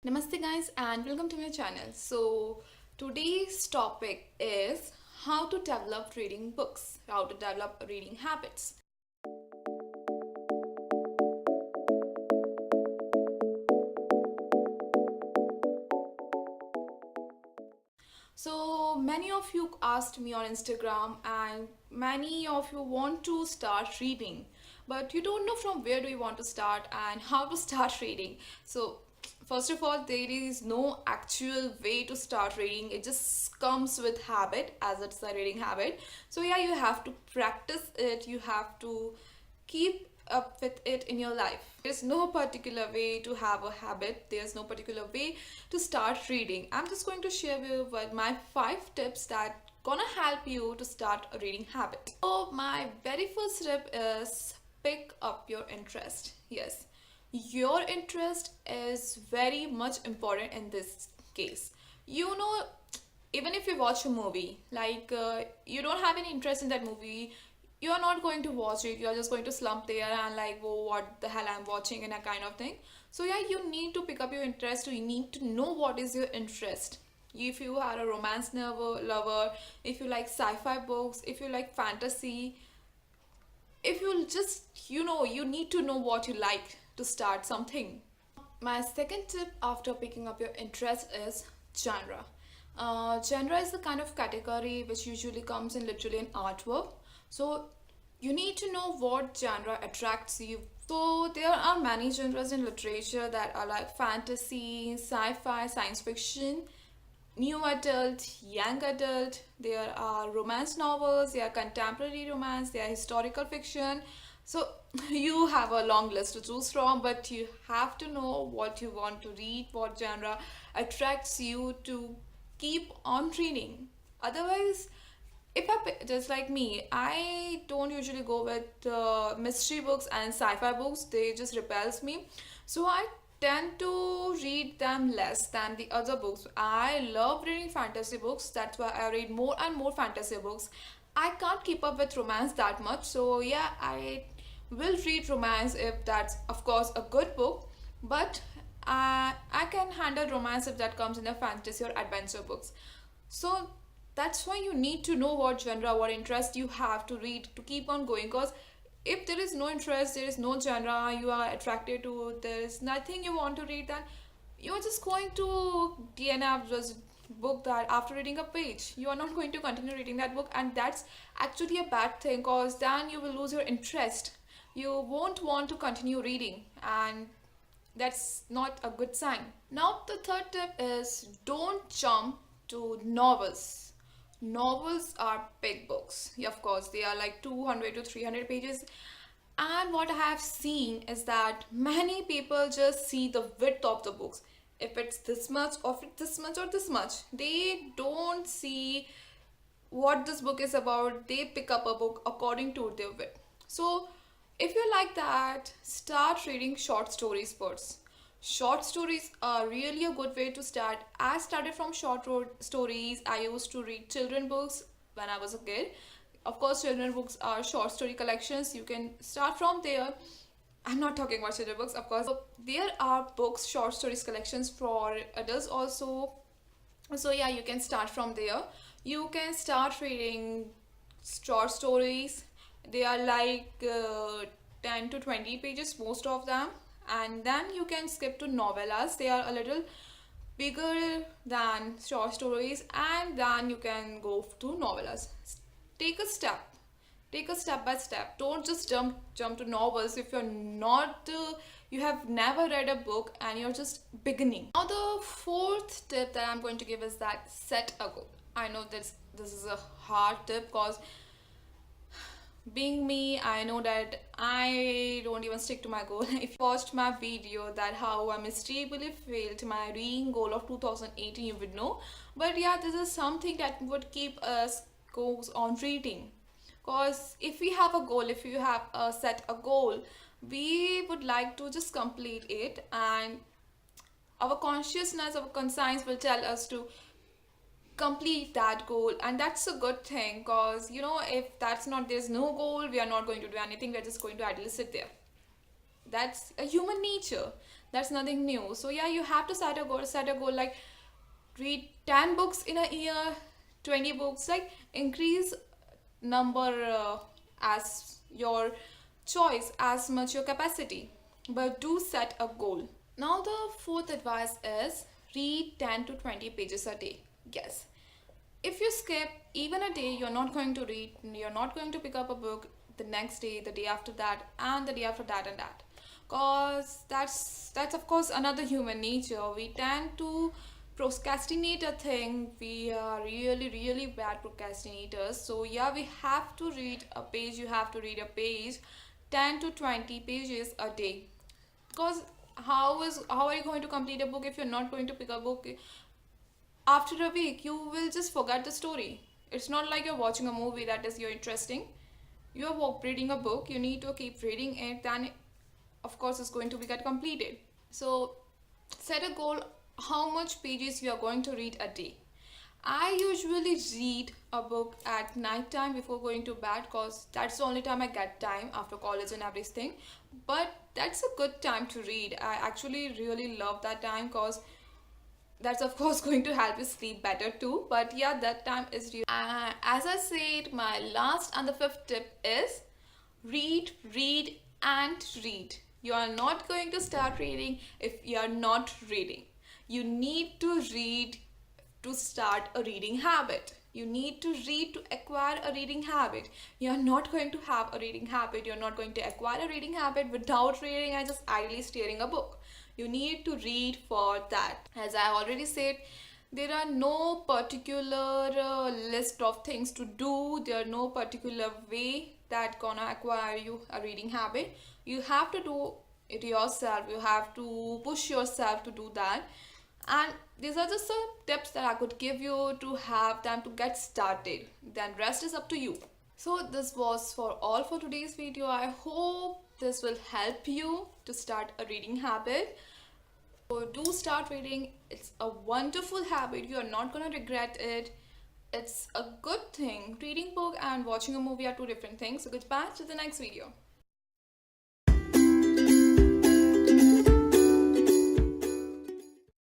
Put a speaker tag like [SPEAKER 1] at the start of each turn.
[SPEAKER 1] Namaste guys and welcome to my channel. So today's topic is how to develop reading books, how to develop reading habits. So many of you asked me on Instagram and many of you want to start reading, but you don't know from where do you want to start and how to start reading. So first of all, there is no actual way to start reading. It just comes with habit, as it's a reading habit. So yeah, you have to practice it. You have to keep up with it in your life. There's no particular way to have a habit. There's no particular way to start reading. I'm just going to share with you my 5 tips that gonna help you to start a reading habit. So my very first tip is pick up your interest. Yes, your interest is very much important in this case. You know, even if you watch a movie, you don't have any interest in that movie, you are not going to watch it. You are just going to slump there and like, oh, what the hell I'm watching, and a kind of thing. So yeah, you need to pick up your interest. You need to know what is your interest. If you are a romance lover, if you like sci-fi books, if you like fantasy, if you just, you need to know what you like to start something. My second tip after picking up your interest is genre. Genre is the kind of category which usually comes in literally in artwork. So you need to know what genre attracts you. So there are many genres in literature that are like fantasy, sci-fi, science fiction, new adult, young adult. There are romance novels, there are contemporary romance, there are historical fiction. So you have a long list to choose from, but you have to know what you want to read, what genre attracts you to keep on reading. Otherwise, just like me, I don't usually go with mystery books and sci-fi books. They just repels me. So I tend to read them less than the other books. I love reading fantasy books. That's why I read more and more fantasy books. I can't keep up with romance that much. So yeah, I will read romance if that's of course a good book. But I can handle romance if that comes in a fantasy or adventure books. So that's why you need to know what genre, what interest you have to read to keep on going. Because if there is no interest, there is no genre you are attracted to, there is nothing you want to read, then you're just going to DNF this book that after reading a page. You are not going to continue reading that book, and that's actually a bad thing because then you will lose your interest. You won't want to continue reading, and that's not a good sign. Now, the third tip is don't jump to novels. Novels are big books. Yeah, of course, they are like 200 to 300 pages. And what I have seen is that many people just see the width of the books. If it's this much, or if it's this much, or this much, they don't see what this book is about. They pick up a book according to their width. So if you like that, start reading short stories first. Short stories are really a good way to start. I started from stories. I used to read children books when I was a kid. Of course, children books are short story collections. You can start from there. I'm not talking about children books, of course. So there are books, short stories collections for adults also. So yeah, you can start from there. You can start reading short stories. They are like 10 to 20 pages, most of them. And then you can skip to novellas. They are a little bigger than short stories, and then you can go to novellas. Take a step, take a step by step. Don't just jump to novels if you're not you have never read a book and you're just beginning. Now the fourth tip that I'm going to give is that set a goal. I know this is a hard tip because being me, I know that I don't even stick to my goal. If you watched my video that how I miserably failed my reading goal of 2018, you would know. But yeah, this is something that would keep us goes on reading. Because if we have a goal, if you have set a goal, we would like to just complete it, and our consciousness, our conscience will tell us to complete that goal, and that's a good thing because if that's not, there's no goal, we are not going to do anything, we're just going to idly sit there. That's a human nature. That's nothing new. So yeah, you have to set a goal like read 10 books in a year, 20 books, like increase number as your choice, as much your capacity. But do set a goal. Now the fourth advice is read 10 to 20 pages a day. Yes, if you skip even a day, you're not going to read, you're not going to pick up a book the next day, the day after that, and the day after that, and that, because that's of course another human nature. We tend to procrastinate a thing. We are really bad procrastinators. So yeah, we have to read a page, you have to read a page, 10 to 20 pages a day. Because how are you going to complete a book if you're not going to pick a book after a week? You will just forget the story. It's not like you're watching a movie that is you're interesting. You're reading a book, you need to keep reading it, then of course it's going to be get completed. So set a goal how much pages you are going to read a day. I usually read a book at night time before going to bed, because that's the only time I get time after college and everything. But that's a good time to read. I actually really love that time, because that's of course going to help you sleep better too. But yeah, that time is real. As I said, my last and the fifth tip is read and read. You are not going to start reading if you are not reading. You need to read to start a reading habit. You need to read to acquire a reading habit. You are not going to have a reading habit, you're not going to acquire a reading habit without reading and just idly staring a book. You need to read for that. As I already said, there are no particular list of things to do. There are no particular way that gonna acquire you a reading habit. You have to do it yourself. You have to push yourself to do that. And these are just some tips that I could give you to have them to get started. Then rest is up to you. So this was for all for today's video. I hope this will help you to start a reading habit. So do start reading. It's a wonderful habit. You are not gonna regret it. It's a good thing. Reading book and watching a movie are two different things. So goodbye to the next video.